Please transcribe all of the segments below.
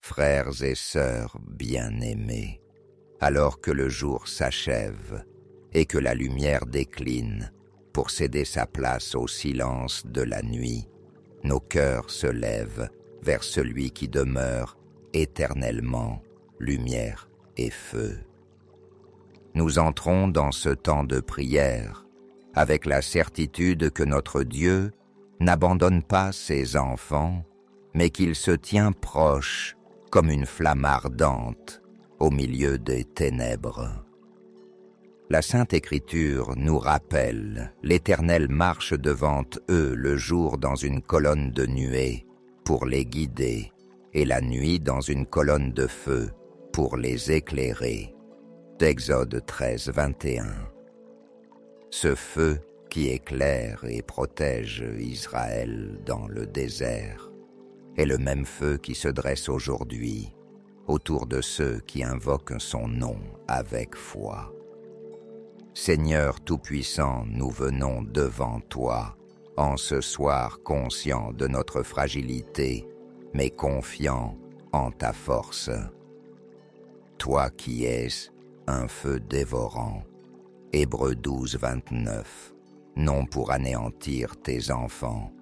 frères et sœurs bien-aimés, alors que le jour s'achève et que la lumière décline pour céder sa place au silence de la nuit, nos cœurs se lèvent vers celui qui demeure éternellement lumière et feu. Nous entrons dans ce temps de prière avec la certitude que notre Dieu n'abandonne pas ses enfants, mais qu'il se tient proche comme une flamme ardente au milieu des ténèbres. La Sainte Écriture nous rappelle l'Éternel marche devant eux le jour dans une colonne de nuée pour les guider et la nuit dans une colonne de feu pour les éclairer. D'Exode 13, 21. Ce feu qui éclaire et protège Israël dans le désert est le même feu qui se dresse aujourd'hui autour de ceux qui invoquent son nom avec foi. Seigneur Tout-Puissant, nous venons devant toi, en ce soir conscients de notre fragilité, mais confiants en ta force. Toi qui es un feu dévorant, Hébreux 12, 29, non pour anéantir tes enfants,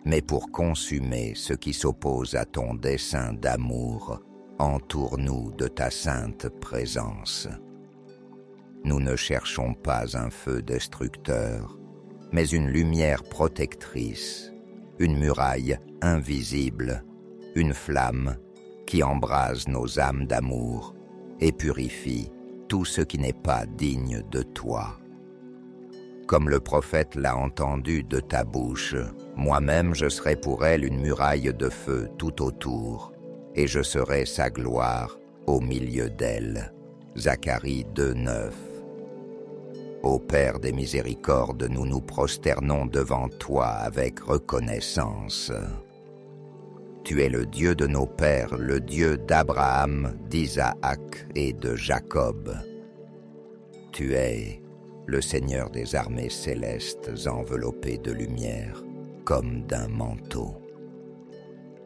mais pour consumer ce qui s'oppose à ton dessein d'amour, entoure-nous de ta sainte présence. Nous ne cherchons pas un feu destructeur, mais une lumière protectrice, une muraille invisible, une flamme qui embrase nos âmes d'amour et purifie tout ce qui n'est pas digne de toi. Comme le prophète l'a entendu de ta bouche, moi-même je serai pour elle une muraille de feu tout autour, et je serai sa gloire au milieu d'elle. Zacharie 2,9. Ô Père des miséricordes, nous nous prosternons devant toi avec reconnaissance. Tu es le Dieu de nos pères, le Dieu d'Abraham, d'Isaac et de Jacob. Tu es le Seigneur des armées célestes enveloppé de lumière, comme d'un manteau.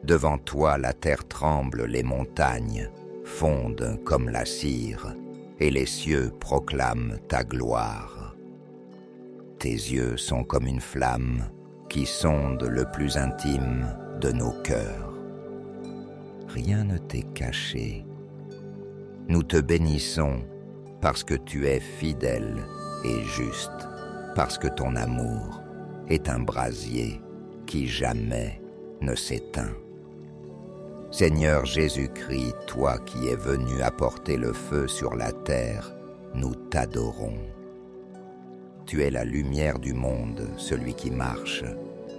Devant toi la terre tremble, les montagnes fondent comme la cire, et les cieux proclament ta gloire. Tes yeux sont comme une flamme qui sonde le plus intime de nos cœurs. Rien ne t'est caché. Nous te bénissons parce que tu es fidèle et juste, parce que ton amour est un brasier qui jamais ne s'éteint. Seigneur Jésus-Christ, toi qui es venu apporter le feu sur la terre, nous t'adorons. Tu es la lumière du monde, celui qui marche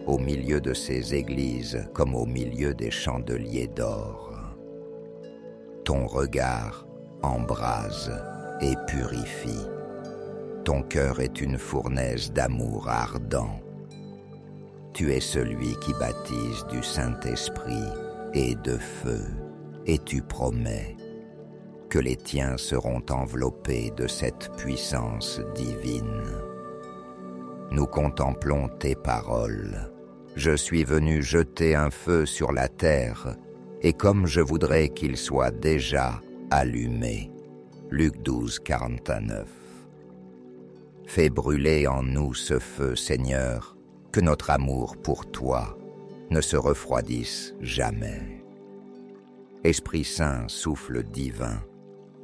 au milieu de ces églises comme au milieu des chandeliers d'or. Ton regard embrase et purifie. Ton cœur est une fournaise d'amour ardent. Tu es celui qui baptise du Saint-Esprit et de feu, et tu promets que les tiens seront enveloppés de cette puissance divine. Nous contemplons tes paroles. Je suis venu jeter un feu sur la terre, et comme je voudrais qu'il soit déjà allumé. Luc 12, 49. Fais brûler en nous ce feu, Seigneur, que notre amour pour toi ne se refroidisse jamais. Esprit Saint, souffle divin,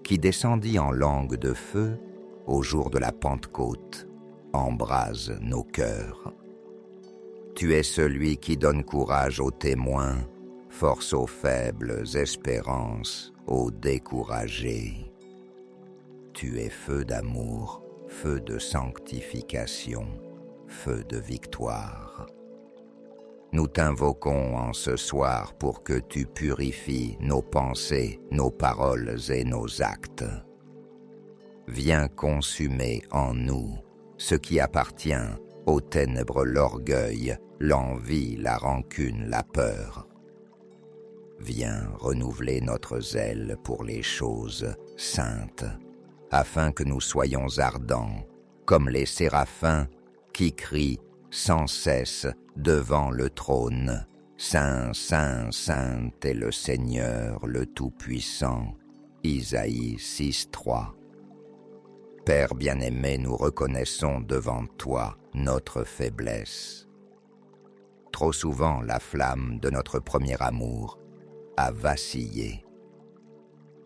qui descendit en langue de feu au jour de la Pentecôte, embrase nos cœurs. Tu es celui qui donne courage aux témoins, force aux faibles, espérance aux découragés. Tu es feu d'amour, feu de sanctification, feu de victoire. Nous t'invoquons en ce soir pour que tu purifies nos pensées, nos paroles et nos actes. Viens consumer en nous ce qui appartient aux ténèbres, l'orgueil, l'envie, la rancune, la peur. Viens renouveler notre zèle pour les choses saintes, afin que nous soyons ardents, comme les séraphins qui crient sans cesse devant le trône. Saint, Saint, Saint est le Seigneur, le Tout-Puissant. Isaïe 6:3. Père bien-aimé, nous reconnaissons devant toi notre faiblesse. Trop souvent, la flamme de notre premier amour a vacillé.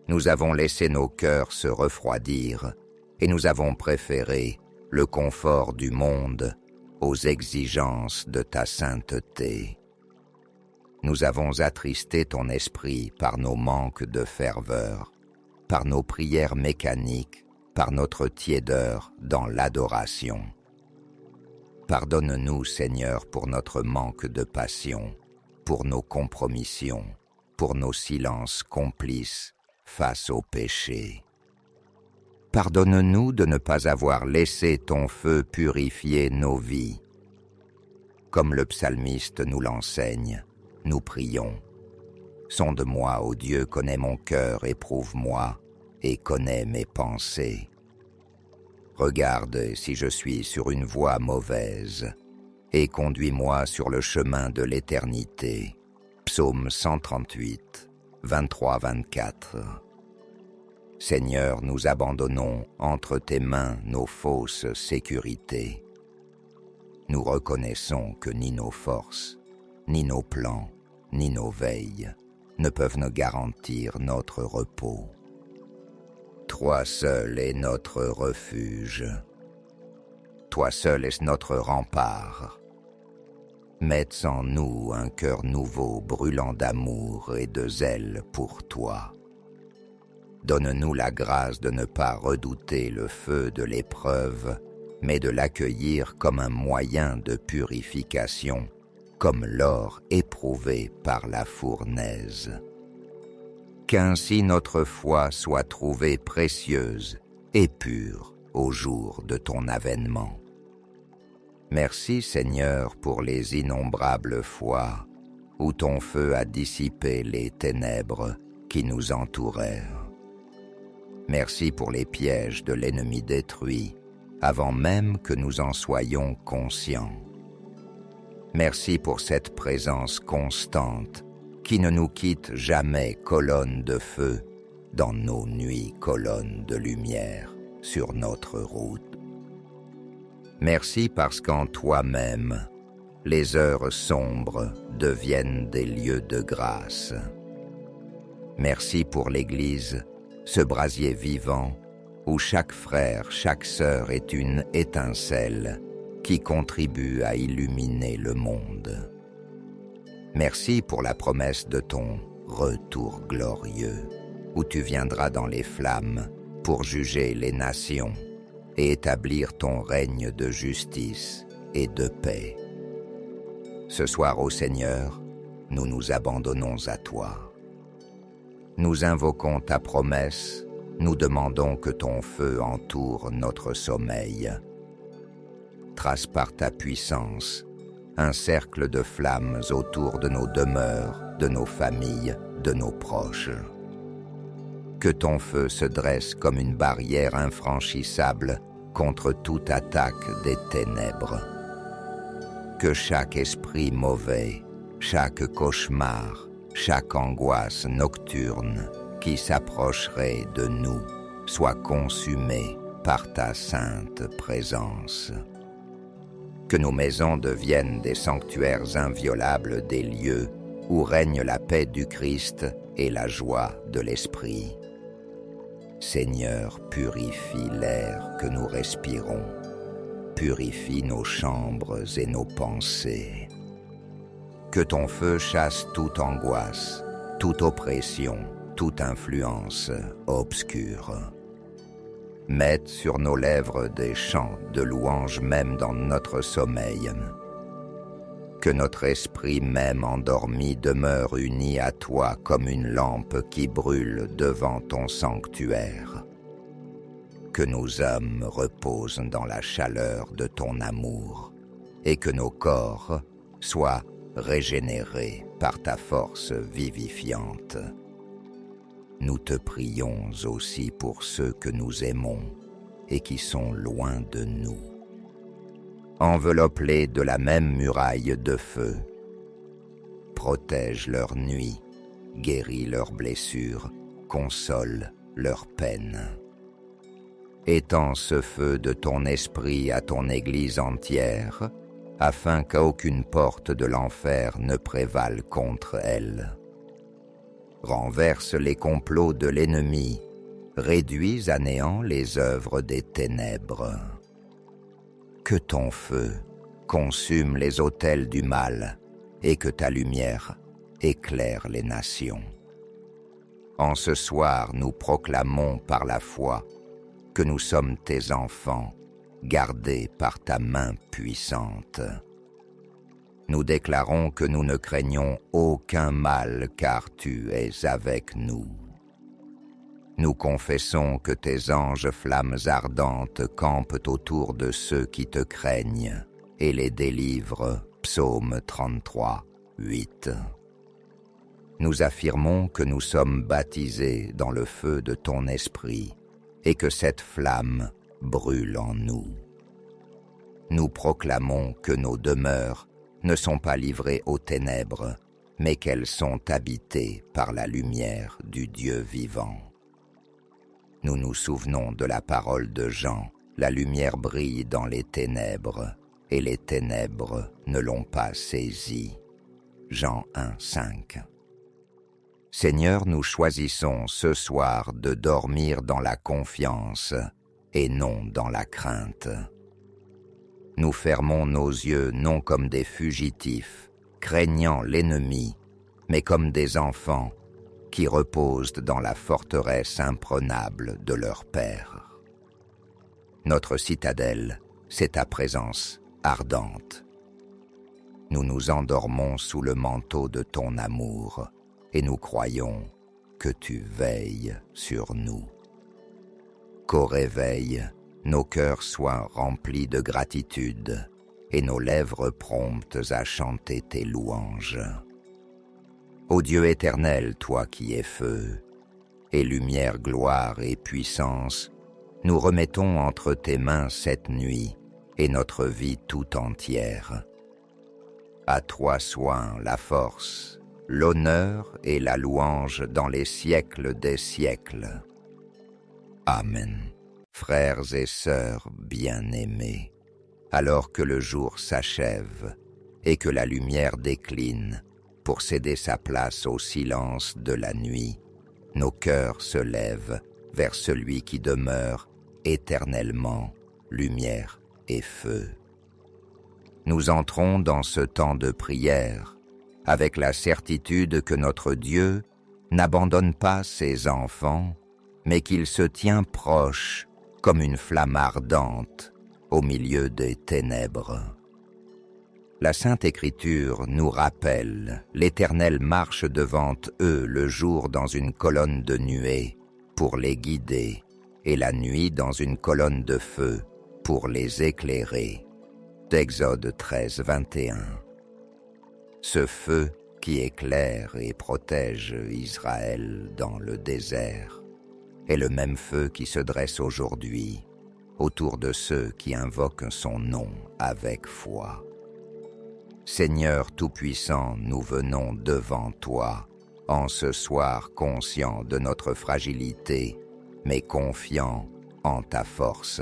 Nous avons laissé nos cœurs se refroidir et nous avons préféré le confort du monde aux exigences de ta sainteté. Nous avons attristé ton esprit par nos manques de ferveur, par nos prières mécaniques, par notre tiédeur dans l'adoration. Pardonne-nous, Seigneur, pour notre manque de passion, pour nos compromissions, pour nos silences complices face au péché. Pardonne-nous de ne pas avoir laissé ton feu purifier nos vies. Comme le psalmiste nous l'enseigne, nous prions. Sonde-moi, ô Dieu, connais mon cœur, éprouve-moi, et connais mes pensées. Regarde si je suis sur une voie mauvaise, et conduis-moi sur le chemin de l'éternité. Psaume 138, 23-24. Seigneur, nous abandonnons entre tes mains nos fausses sécurités. Nous reconnaissons que ni nos forces, ni nos plans, ni nos veilles ne peuvent nous garantir notre repos. Toi seul est notre refuge. Toi seul est notre rempart. Mets en nous un cœur nouveau brûlant d'amour et de zèle pour toi. Donne-nous la grâce de ne pas redouter le feu de l'épreuve, mais de l'accueillir comme un moyen de purification, comme l'or éprouvé par la fournaise. Qu'ainsi notre foi soit trouvée précieuse et pure au jour de ton avènement. Merci Seigneur pour les innombrables fois où ton feu a dissipé les ténèbres qui nous entourèrent. Merci pour les pièges de l'ennemi détruit avant même que nous en soyons conscients. Merci pour cette présence constante qui ne nous quitte jamais, colonne de feu, dans nos nuits, colonne de lumière sur notre route. Merci parce qu'en toi-même, les heures sombres deviennent des lieux de grâce. Merci pour l'Église, ce brasier vivant où chaque frère, chaque sœur est une étincelle qui contribue à illuminer le monde. Merci pour la promesse de ton retour glorieux, où tu viendras dans les flammes pour juger les nations et établir ton règne de justice et de paix. Ce soir, ô Seigneur, nous nous abandonnons à toi. Nous invoquons ta promesse, nous demandons que ton feu entoure notre sommeil. Trace par ta puissance un cercle de flammes autour de nos demeures, de nos familles, de nos proches. Que ton feu se dresse comme une barrière infranchissable contre toute attaque des ténèbres. Que chaque esprit mauvais, chaque cauchemar, chaque angoisse nocturne qui s'approcherait de nous soit consumé par ta sainte présence. Que nos maisons deviennent des sanctuaires inviolables, des lieux où règne la paix du Christ et la joie de l'Esprit. Seigneur, purifie l'air que nous respirons, purifie nos chambres et nos pensées. Que ton feu chasse toute angoisse, toute oppression, toute influence obscure. Mette sur nos lèvres des chants de louange même dans notre sommeil. Que notre esprit même endormi demeure uni à toi comme une lampe qui brûle devant ton sanctuaire. Que nos âmes reposent dans la chaleur de ton amour et que nos corps soient régénérés par ta force vivifiante. Nous te prions aussi pour ceux que nous aimons et qui sont loin de nous. Enveloppe-les de la même muraille de feu. protège leur nuit, guérit leurs blessures, console leurs peines. Étends ce feu de ton esprit à ton Église entière, afin qu'aucune porte de l'enfer ne prévale contre elle. Renverse les complots de l'ennemi, réduis à néant les œuvres des ténèbres. Que ton feu consume les autels du mal, et que ta lumière éclaire les nations. En ce soir, nous proclamons par la foi que nous sommes tes enfants, gardés par ta main puissante. Nous déclarons que nous ne craignons aucun mal, car tu es avec nous. Nous confessons que tes anges flammes ardentes campent autour de ceux qui te craignent et les délivrent. Psaume 33, 8. Nous affirmons que nous sommes baptisés dans le feu de ton esprit et que cette flamme brûle en nous. Nous proclamons que nos demeures ne sont pas livrées aux ténèbres, mais qu'elles sont habitées par la lumière du Dieu vivant. Nous nous souvenons de la parole de Jean, la lumière brille dans les ténèbres, et les ténèbres ne l'ont pas saisie. Jean 1, 5. Seigneur, nous choisissons ce soir de dormir dans la confiance et non dans la crainte. Nous fermons nos yeux non comme des fugitifs, craignant l'ennemi, mais comme des enfants qui reposent dans la forteresse imprenable de leur Père. Notre citadelle, c'est ta présence ardente. Nous nous endormons sous le manteau de ton amour et nous croyons que tu veilles sur nous. Qu'au réveil, nos cœurs soient remplis de gratitude et nos lèvres promptes à chanter tes louanges. Ô Dieu éternel, toi qui es feu, et lumière, gloire et puissance, nous remettons entre tes mains cette nuit et notre vie tout entière. À toi soit la force, l'honneur et la louange dans les siècles des siècles. Amen. Frères et sœurs bien-aimés, alors que le jour s'achève et que la lumière décline pour céder sa place au silence de la nuit, nos cœurs se lèvent vers celui qui demeure éternellement, lumière et feu. Nous entrons dans ce temps de prière avec la certitude que notre Dieu n'abandonne pas ses enfants, mais qu'il se tient proche comme une flamme ardente au milieu des ténèbres. La Sainte Écriture nous rappelle l'Éternel marche devant eux le jour dans une colonne de nuée pour les guider et la nuit dans une colonne de feu pour les éclairer. Exode 13, 21. Ce feu qui éclaire et protège Israël dans le désert est le même feu qui se dresse aujourd'hui autour de ceux qui invoquent son nom avec foi. Seigneur Tout-Puissant, nous venons devant toi, en ce soir conscients de notre fragilité, mais confiants en ta force.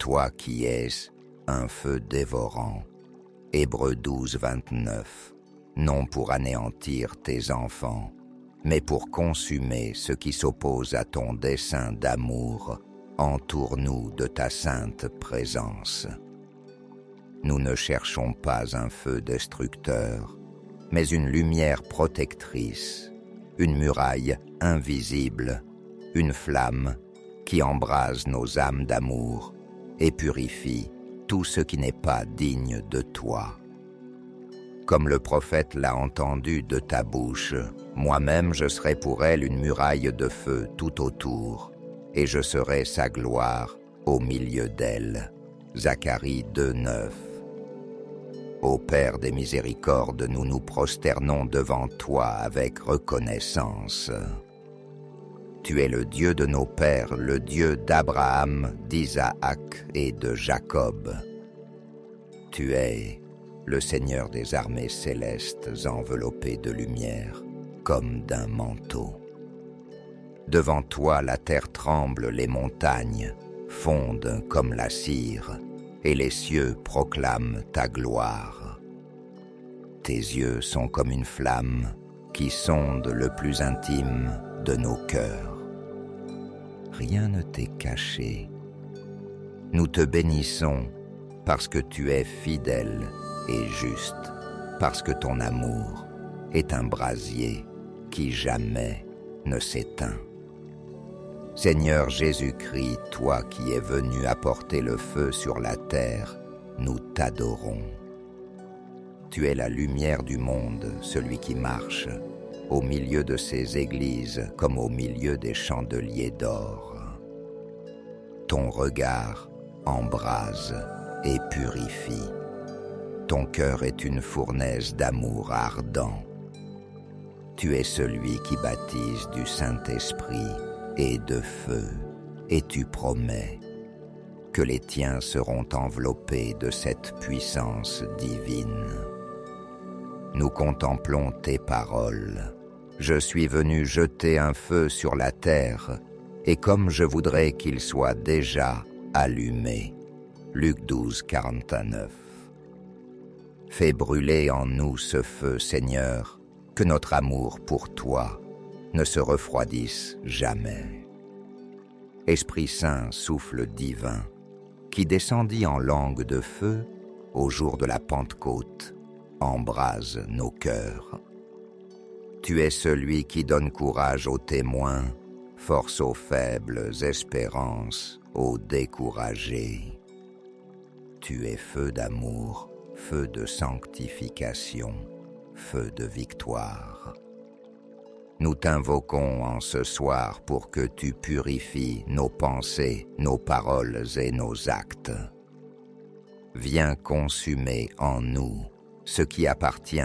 Toi qui es un feu dévorant, Hébreux 12, 29, non pour anéantir tes enfants, mais pour consumer ce qui s'oppose à ton dessein d'amour, entoure-nous de ta sainte présence. Nous ne cherchons pas un feu destructeur, mais une lumière protectrice, une muraille invisible, une flamme qui embrase nos âmes d'amour et purifie tout ce qui n'est pas digne de toi. Comme le prophète l'a entendu de ta bouche, moi-même je serai pour elle une muraille de feu tout autour, et je serai sa gloire au milieu d'elle. Zacharie 2, 9. Ô Père des miséricordes, nous nous prosternons devant toi avec reconnaissance. Tu es le Dieu de nos pères, le Dieu d'Abraham, d'Isaac et de Jacob. Tu es le Seigneur des armées célestes enveloppé de lumière, comme d'un manteau. Devant toi la terre tremble, les montagnes fondent comme la cire, et les cieux proclament ta gloire. Tes yeux sont comme une flamme qui sonde le plus intime de nos cœurs. Rien ne t'est caché. Nous te bénissons parce que tu es fidèle et juste, parce que ton amour est un brasier qui jamais ne s'éteint. Seigneur Jésus-Christ, toi qui es venu apporter le feu sur la terre, nous t'adorons. Tu es la lumière du monde, celui qui marche au milieu de ces églises comme au milieu des chandeliers d'or. Ton regard embrase et purifie. Ton cœur est une fournaise d'amour ardent. Tu es celui qui baptise du Saint-Esprit et de feu, et tu promets que les tiens seront enveloppés de cette puissance divine. Nous contemplons tes paroles. Je suis venu jeter un feu sur la terre, et comme je voudrais qu'il soit déjà allumé. Luc 12, 49. Fais brûler en nous ce feu, Seigneur, que notre amour pour toi ne se refroidisse jamais. Esprit Saint, souffle divin, qui descendit en langue de feu au jour de la Pentecôte, embrase nos cœurs. Tu es celui qui donne courage aux témoins, force aux faibles, espérance aux découragés. Tu es feu d'amour, feu de sanctification, feu de victoire. Nous t'invoquons en ce soir pour que tu purifies nos pensées, nos paroles et nos actes. Viens consumer en nous ce qui appartient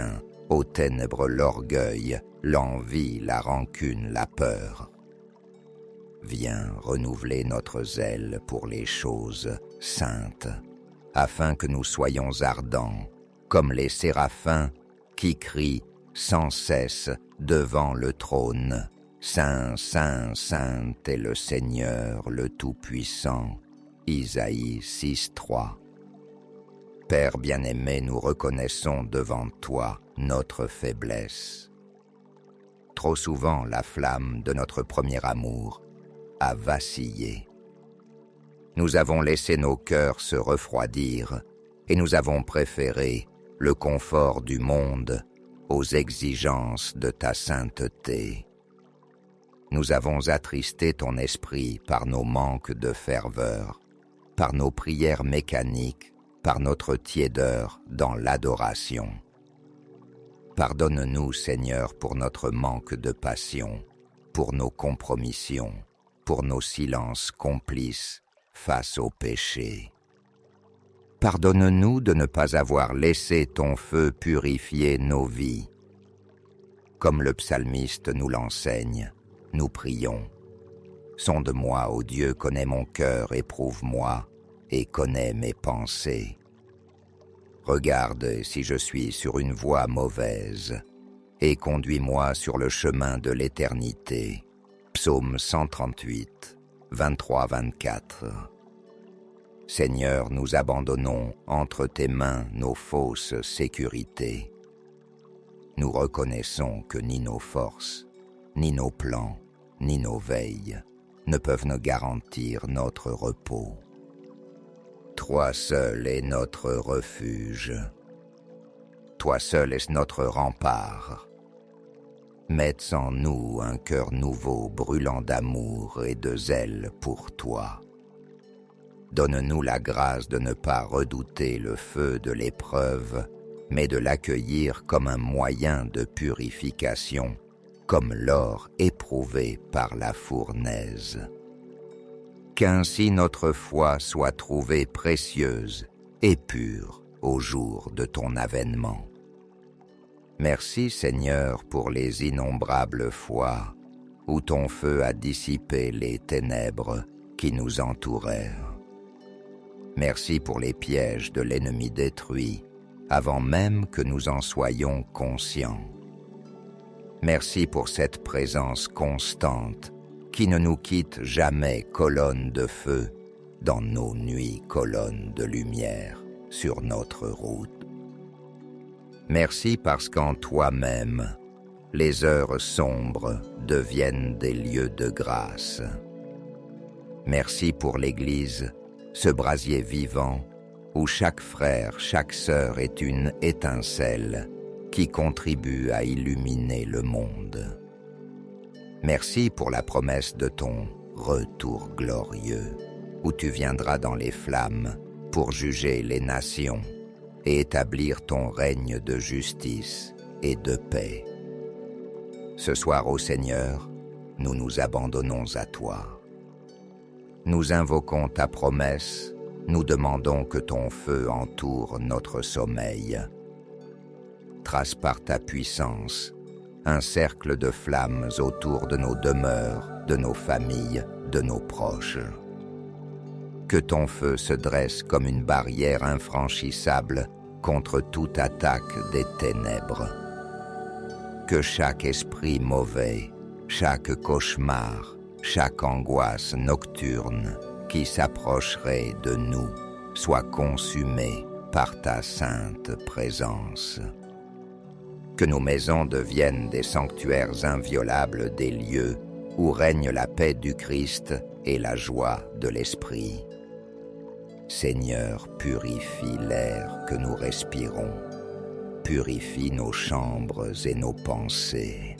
aux ténèbres, l'orgueil, l'envie, la rancune, la peur. Viens renouveler notre zèle pour les choses saintes, afin que nous soyons ardents, comme les séraphins qui crient sans cesse devant le trône. Saint, Saint, Saint est le Seigneur, le Tout-Puissant. Isaïe 6:3. Père bien-aimé, nous reconnaissons devant toi notre faiblesse. Trop souvent, la flamme de notre premier amour a vacillé. Nous avons laissé nos cœurs se refroidir et nous avons préféré le confort du monde aux exigences de ta sainteté. Nous avons attristé ton esprit par nos manques de ferveur, par nos prières mécaniques, par notre tiédeur dans l'adoration. Pardonne-nous, Seigneur, pour notre manque de passion, pour nos compromissions, pour nos silences complices face au péché. Pardonne-nous de ne pas avoir laissé ton feu purifier nos vies. Comme le psalmiste nous l'enseigne, nous prions. Sonde-moi, ô Dieu, connais mon cœur, éprouve-moi et connais mes pensées. Regarde si je suis sur une voie mauvaise et conduis-moi sur le chemin de l'éternité. Psaume 138, 23-24. Seigneur, nous abandonnons entre tes mains nos fausses sécurités. Nous reconnaissons que ni nos forces, ni nos plans, ni nos veilles ne peuvent nous garantir notre repos. Toi seul est notre refuge. Toi seul est notre rempart. Mets en nous un cœur nouveau brûlant d'amour et de zèle pour toi. Donne-nous la grâce de ne pas redouter le feu de l'épreuve, mais de l'accueillir comme un moyen de purification, comme l'or éprouvé par la fournaise. Qu'ainsi notre foi soit trouvée précieuse et pure au jour de ton avènement. Merci Seigneur pour les innombrables fois où ton feu a dissipé les ténèbres qui nous entourèrent. Merci pour les pièges de l'ennemi détruit avant même que nous en soyons conscients. Merci pour cette présence constante qui ne nous quitte jamais, colonne de feu, dans nos nuits, colonne de lumière, sur notre route. Merci parce qu'en toi-même, les heures sombres deviennent des lieux de grâce. Merci pour l'Église, ce brasier vivant, où chaque frère, chaque sœur est une étincelle qui contribue à illuminer le monde. Merci pour la promesse de ton retour glorieux, où tu viendras dans les flammes pour juger les nations et établir ton règne de justice et de paix. Ce soir, ô Seigneur, nous nous abandonnons à toi. Nous invoquons ta promesse, nous demandons que ton feu entoure notre sommeil. Trace par ta puissance un cercle de flammes autour de nos demeures, de nos familles, de nos proches. Que ton feu se dresse comme une barrière infranchissable contre toute attaque des ténèbres. Que chaque esprit mauvais, chaque cauchemar, chaque angoisse nocturne qui s'approcherait de nous soit consumé par ta sainte présence. Que nos maisons deviennent des sanctuaires inviolables, des lieux où règne la paix du Christ et la joie de l'Esprit. Seigneur, purifie l'air que nous respirons, purifie nos chambres et nos pensées.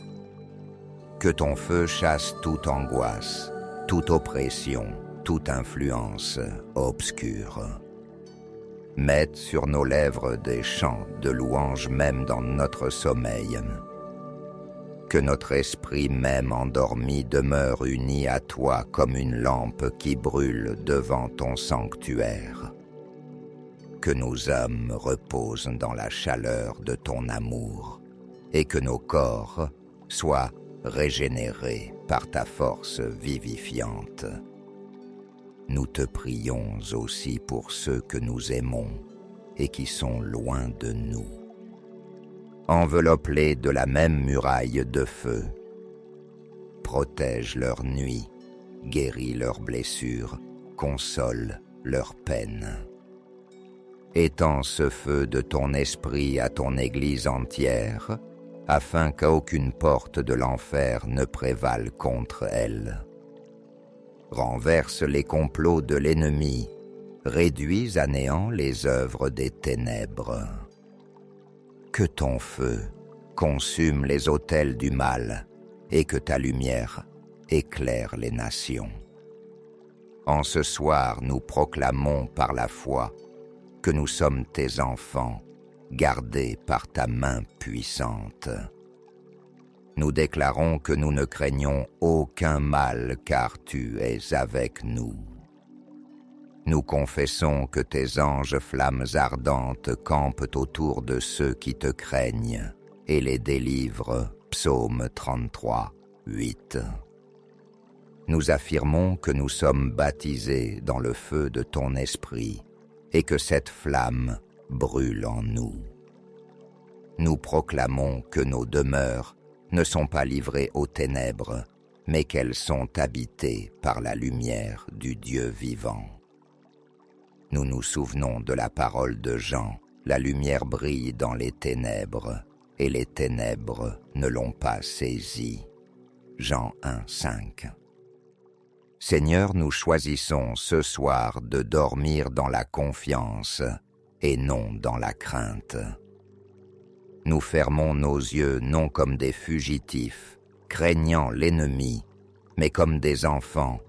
Que ton feu chasse toute angoisse, toute oppression, toute influence obscure. Mette sur nos lèvres des chants de louange même dans notre sommeil. Que notre esprit même endormi demeure uni à toi comme une lampe qui brûle devant ton sanctuaire. Que nos âmes reposent dans la chaleur de ton amour et que nos corps soient régénérés par ta force vivifiante. Nous te prions aussi pour ceux que nous aimons et qui sont loin de nous. Enveloppe-les de la même muraille de feu. Protège leur nuit, guéris leurs blessures, console leurs peines. Étends ce feu de ton esprit à ton Église entière, afin qu'aucune porte de l'enfer ne prévale contre elle. Renverse les complots de l'ennemi, réduis à néant les œuvres des ténèbres. Que ton feu consume les autels du mal et que ta lumière éclaire les nations. En ce soir, nous proclamons par la foi que nous sommes tes enfants, gardés par ta main puissante. Nous déclarons que nous ne craignons aucun mal car tu es avec nous. Nous confessons que tes anges flammes ardentes campent autour de ceux qui te craignent et les délivrent. Psaume 33, 8. Nous affirmons que nous sommes baptisés dans le feu de ton esprit et que cette flamme brûle en nous. Nous proclamons que nos demeures ne sont pas livrées aux ténèbres, mais qu'elles sont habitées par la lumière du Dieu vivant. Nous nous souvenons de la parole de Jean, la lumière brille dans les ténèbres, et les ténèbres ne l'ont pas saisie. Jean 1, 5. Seigneur, nous choisissons ce soir de dormir dans la confiance et non dans la crainte. Nous fermons nos yeux non comme des fugitifs, craignant l'ennemi, mais comme des enfants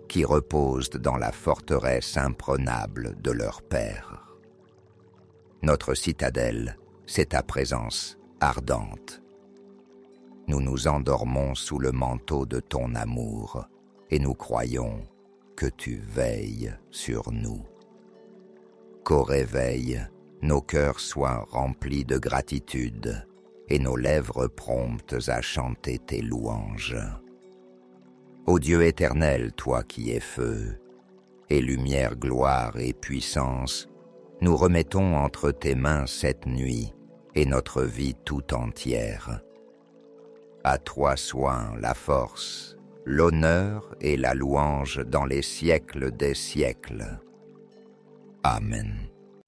qui reposent dans la forteresse imprenable de leur Père. Notre citadelle, c'est ta présence ardente. Nous nous endormons sous le manteau de ton amour et nous croyons que tu veilles sur nous. Qu'au réveil, nos cœurs soient remplis de gratitude et nos lèvres promptes à chanter tes louanges. Ô Dieu éternel, toi qui es feu, et lumière, gloire et puissance, nous remettons entre tes mains cette nuit et notre vie tout entière. À toi soit la force, l'honneur et la louange dans les siècles des siècles. Amen.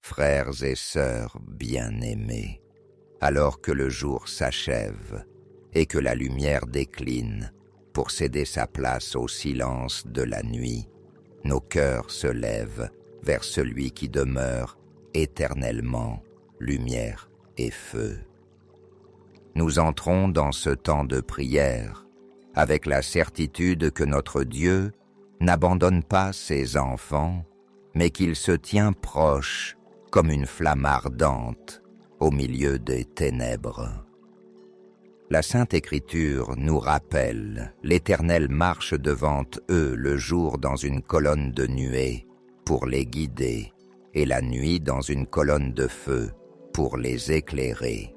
Frères et sœurs bien-aimés, alors que le jour s'achève et que la lumière décline pour céder sa place au silence de la nuit, nos cœurs se lèvent vers celui qui demeure éternellement, lumière et feu. Nous entrons dans ce temps de prière avec la certitude que notre Dieu n'abandonne pas ses enfants, mais qu'il se tient proche comme une flamme ardente au milieu des ténèbres. La Sainte Écriture nous rappelle l'Éternel marche devant eux le jour dans une colonne de nuée pour les guider et la nuit dans une colonne de feu pour les éclairer.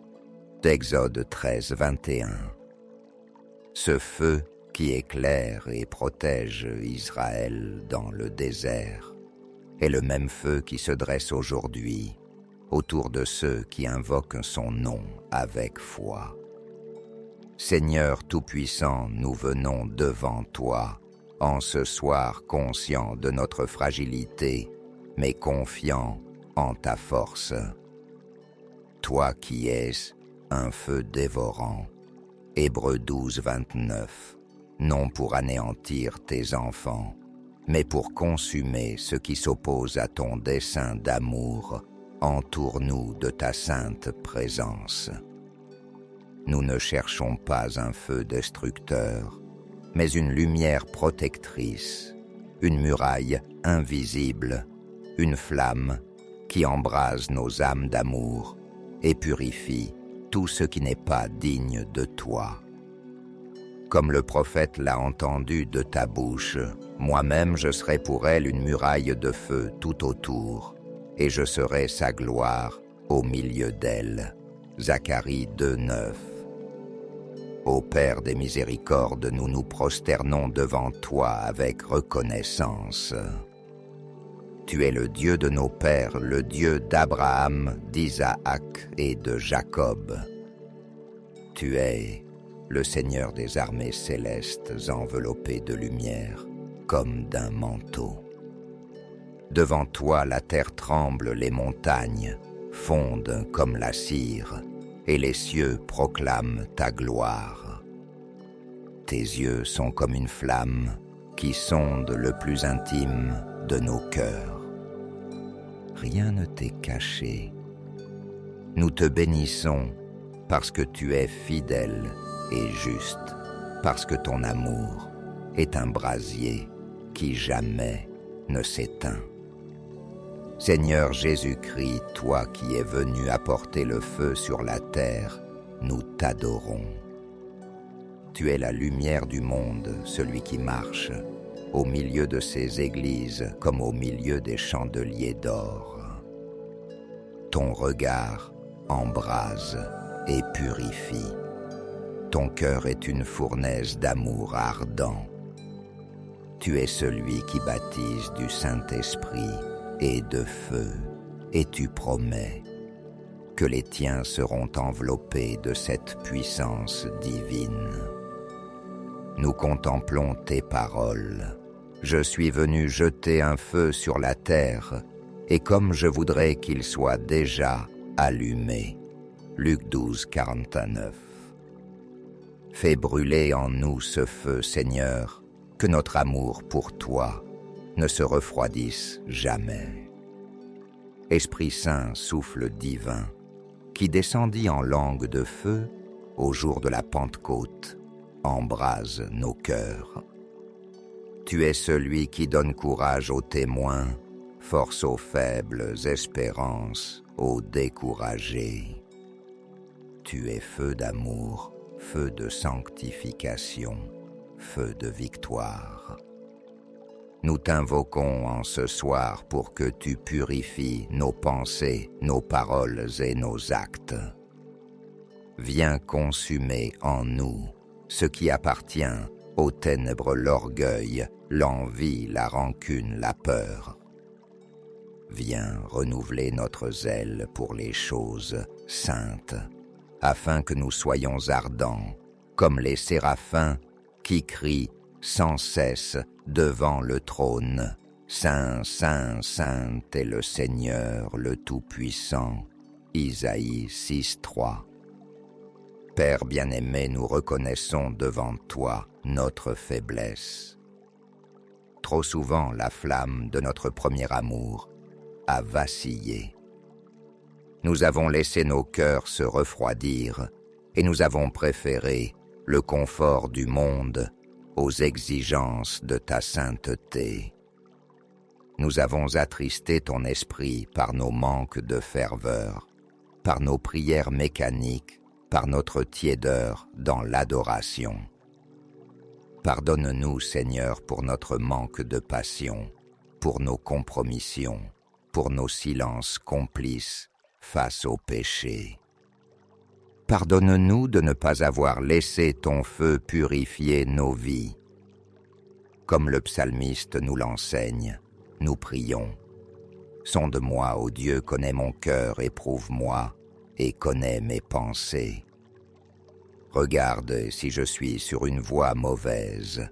D'Exode 13, 21. Ce feu qui éclaire et protège Israël dans le désert est le même feu qui se dresse aujourd'hui autour de ceux qui invoquent son nom avec foi. Seigneur Tout-Puissant, nous venons devant toi, en ce soir conscients de notre fragilité, mais confiants en ta force. Toi qui es un feu dévorant, Hébreux 12, 29, non pour anéantir tes enfants, mais pour consumer ce qui s'oppose à ton dessein d'amour, entoure-nous de ta sainte présence. Nous ne cherchons pas un feu destructeur, mais une lumière protectrice, une muraille invisible, une flamme qui embrase nos âmes d'amour et purifie tout ce qui n'est pas digne de toi. Comme le prophète l'a entendu de ta bouche, moi-même je serai pour elle une muraille de feu tout autour, et je serai sa gloire au milieu d'elle. Zacharie 2, 9. Ô Père des miséricordes, nous nous prosternons devant toi avec reconnaissance. Tu es le Dieu de nos pères, le Dieu d'Abraham, d'Isaac et de Jacob. Tu es le Seigneur des armées célestes enveloppé de lumière, comme d'un manteau. Devant toi, la terre tremble, les montagnes fondent comme la cire, et les cieux proclament ta gloire. Tes yeux sont comme une flamme qui sonde le plus intime de nos cœurs. Rien ne t'est caché. Nous te bénissons parce que tu es fidèle et juste, parce que ton amour est un brasier qui jamais ne s'éteint. Seigneur Jésus-Christ, toi qui es venu apporter le feu sur la terre, nous t'adorons. Tu es la lumière du monde, celui qui marche au milieu de ces églises comme au milieu des chandeliers d'or. Ton regard embrase et purifie. Ton cœur est une fournaise d'amour ardent. Tu es celui qui baptise du Saint-Esprit et de feu, et tu promets que les tiens seront enveloppés de cette puissance divine. Nous contemplons tes paroles. Je suis venu jeter un feu sur la terre, et comme je voudrais qu'il soit déjà allumé. Luc 12, 49. Fais brûler en nous ce feu, Seigneur, que notre amour pour toi ne se refroidisse jamais. Esprit Saint, souffle divin, qui descendit en langue de feu au jour de la Pentecôte, embrase nos cœurs. Tu es celui qui donne courage aux témoins, force aux faibles, espérance aux découragés. Tu es feu d'amour, feu de sanctification, feu de victoire. Nous t'invoquons en ce soir pour que tu purifies nos pensées, nos paroles et nos actes. Viens consumer en nous ce qui appartient aux ténèbres, l'orgueil, l'envie, la rancune, la peur. viens renouveler notre zèle pour les choses saintes, afin que nous soyons ardents, comme les séraphins qui crient sans cesse devant le trône. Saint, Saint, Saint est le Seigneur, le Tout-Puissant. Isaïe 6:3. Père bien-aimé, nous reconnaissons devant toi notre faiblesse. Trop souvent, la flamme de notre premier amour a vacillé. Nous avons laissé nos cœurs se refroidir et nous avons préféré le confort du monde aux exigences de ta sainteté. Nous avons attristé ton esprit par nos manques de ferveur, par nos prières mécaniques, par notre tiédeur dans l'adoration. Pardonne-nous, Seigneur, pour notre manque de passion, pour nos compromissions, pour nos silences complices face au péché. Pardonne-nous de ne pas avoir laissé ton feu purifier nos vies. Comme le psalmiste nous l'enseigne, nous prions. Sonde-moi, ô Dieu, connais mon cœur, éprouve-moi, et connais mes pensées. Regarde si je suis sur une voie mauvaise,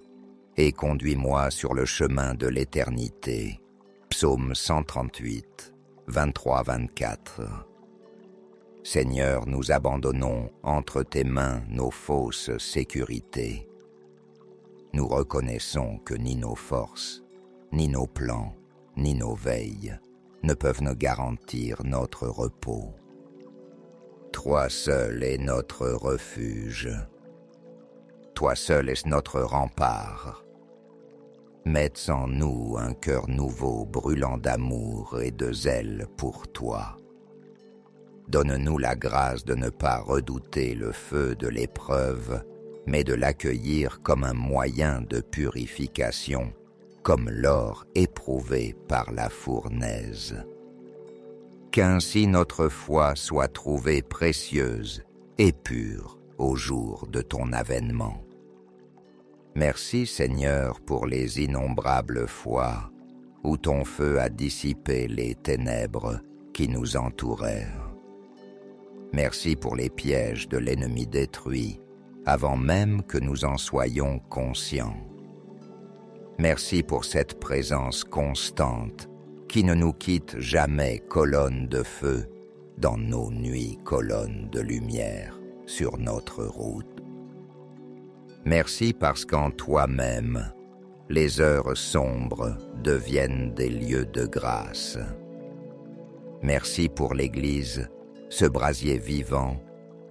et conduis-moi sur le chemin de l'éternité. Psaume 138, 23-24. Seigneur, nous abandonnons entre tes mains nos fausses sécurités. Nous reconnaissons que ni nos forces, ni nos plans, ni nos veilles ne peuvent nous garantir notre repos. Toi seul est notre refuge. Toi seul est notre rempart. Mets en nous un cœur nouveau brûlant d'amour et de zèle pour toi. Donne-nous la grâce de ne pas redouter le feu de l'épreuve, mais de l'accueillir comme un moyen de purification, comme l'or éprouvé par la fournaise. Qu'ainsi notre foi soit trouvée précieuse et pure au jour de ton avènement. Merci Seigneur pour les innombrables fois où ton feu a dissipé les ténèbres qui nous entourèrent. Merci pour les pièges de l'ennemi détruit avant même que nous en soyons conscients. Merci pour cette présence constante qui ne nous quitte jamais, colonne de feu, dans nos nuits, colonne de lumière sur notre route. Merci parce qu'en toi-même, les heures sombres deviennent des lieux de grâce. Merci pour l'Église, ce brasier vivant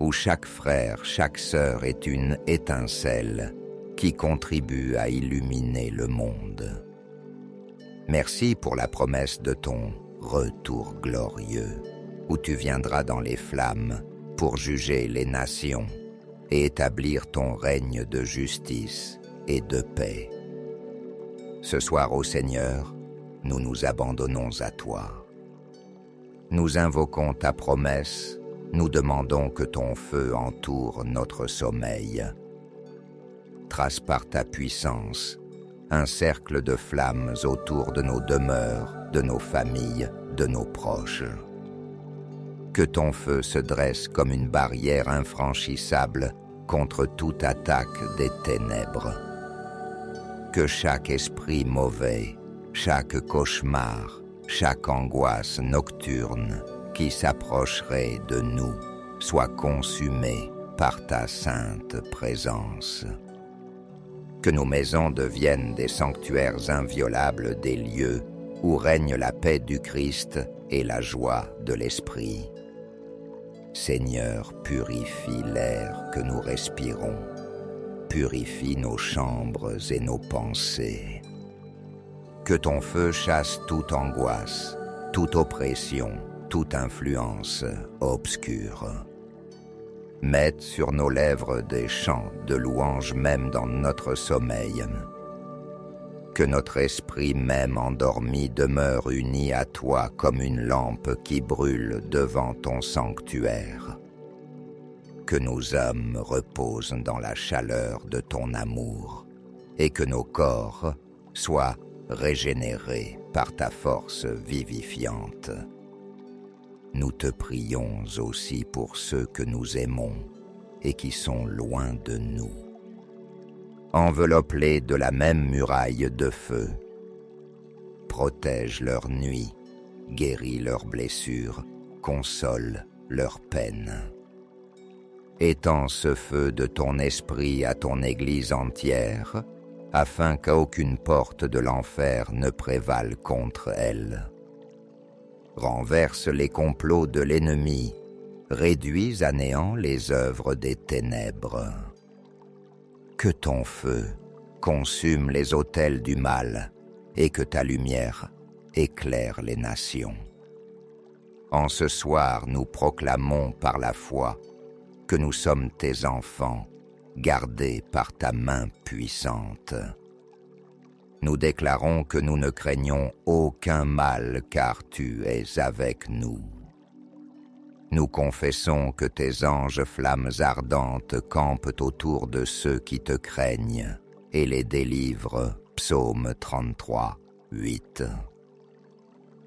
où chaque frère, chaque sœur est une étincelle qui contribue à illuminer le monde. Merci pour la promesse de ton retour glorieux, où tu viendras dans les flammes pour juger les nations et établir ton règne de justice et de paix. Ce soir, ô Seigneur, nous nous abandonnons à toi. Nous invoquons ta promesse, nous demandons que ton feu entoure notre sommeil. Trace par ta puissance un cercle de flammes autour de nos demeures, de nos familles, de nos proches. Que ton feu se dresse comme une barrière infranchissable contre toute attaque des ténèbres. Que chaque esprit mauvais, chaque cauchemar, chaque angoisse nocturne qui s'approcherait de nous soit consumé par ta sainte présence. Que nos maisons deviennent des sanctuaires inviolables, des lieux où règne la paix du Christ et la joie de l'Esprit. Seigneur, purifie l'air que nous respirons, purifie nos chambres et nos pensées. Que ton feu chasse toute angoisse, toute oppression, toute influence obscure. Mette sur nos lèvres des chants de louange même dans notre sommeil. Que notre esprit même endormi demeure uni à toi comme une lampe qui brûle devant ton sanctuaire. Que nos âmes reposent dans la chaleur de ton amour et que nos corps soient régénérés par ta force vivifiante. Nous te prions aussi pour ceux que nous aimons et qui sont loin de nous. Enveloppe-les de la même muraille de feu. Protège leur nuit, guéris leurs blessures, console leurs peines. Étends ce feu de ton esprit à ton Église entière, afin qu'aucune porte de l'enfer ne prévale contre elle. Renverse les complots de l'ennemi, réduis à néant les œuvres des ténèbres. Que ton feu consume les autels du mal et que ta lumière éclaire les nations. En ce soir, nous proclamons par la foi que nous sommes tes enfants, gardés par ta main puissante. Nous déclarons que nous ne craignons aucun mal car tu es avec nous. Nous confessons que tes anges flammes ardentes campent autour de ceux qui te craignent et les délivrent. Psaume 33, 8.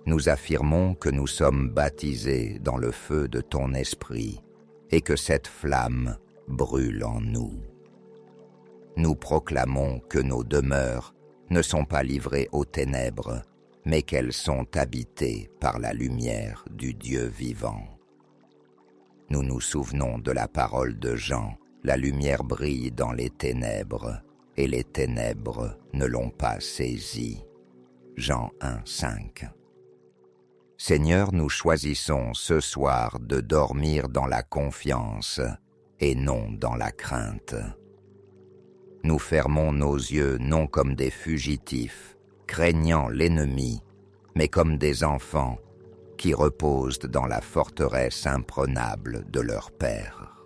Nous affirmons que nous sommes baptisés dans le feu de ton esprit et que cette flamme brûle en nous. Nous proclamons que nos demeures ne sont pas livrées aux ténèbres, mais qu'elles sont habitées par la lumière du Dieu vivant. Nous nous souvenons de la parole de Jean, la lumière brille dans les ténèbres, et les ténèbres ne l'ont pas saisie. Jean 1, 5. Seigneur, nous choisissons ce soir de dormir dans la confiance et non dans la crainte. Nous fermons nos yeux non comme des fugitifs, craignant l'ennemi, mais comme des enfants qui reposent dans la forteresse imprenable de leur Père.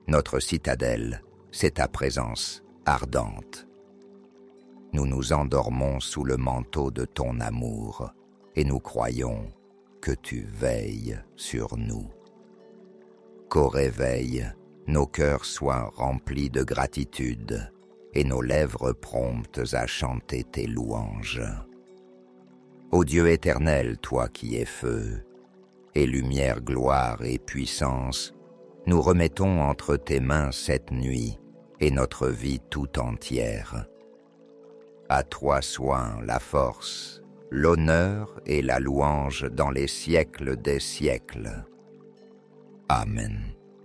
Notre citadelle, c'est ta présence ardente. Nous nous endormons sous le manteau de ton amour et nous croyons que tu veilles sur nous. Qu'au réveil, nos cœurs soient remplis de gratitude et nos lèvres promptes à chanter tes louanges. Ô Dieu éternel, toi qui es feu, et lumière, gloire et puissance, nous remettons entre tes mains cette nuit et notre vie tout entière. À toi soit la force, l'honneur et la louange dans les siècles des siècles. Amen.